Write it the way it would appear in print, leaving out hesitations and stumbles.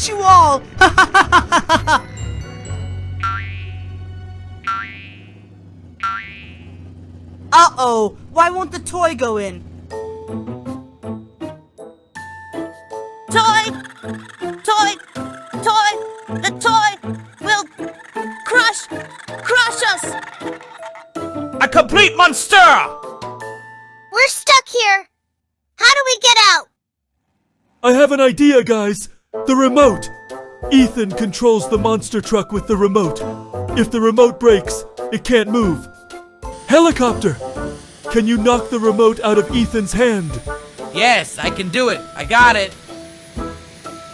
get you all! Uh-oh, why won't the toy go in? Toy! The toy will crush us! A complete monster! We're stuck here. How do we get out? I have an idea, guys! The remote! Ethan controls the monster truck with the remote. If the remote breaks, it can't move. Helicopter! Can you knock the remote out of Ethan's hand? Yes, I can do it. I got it.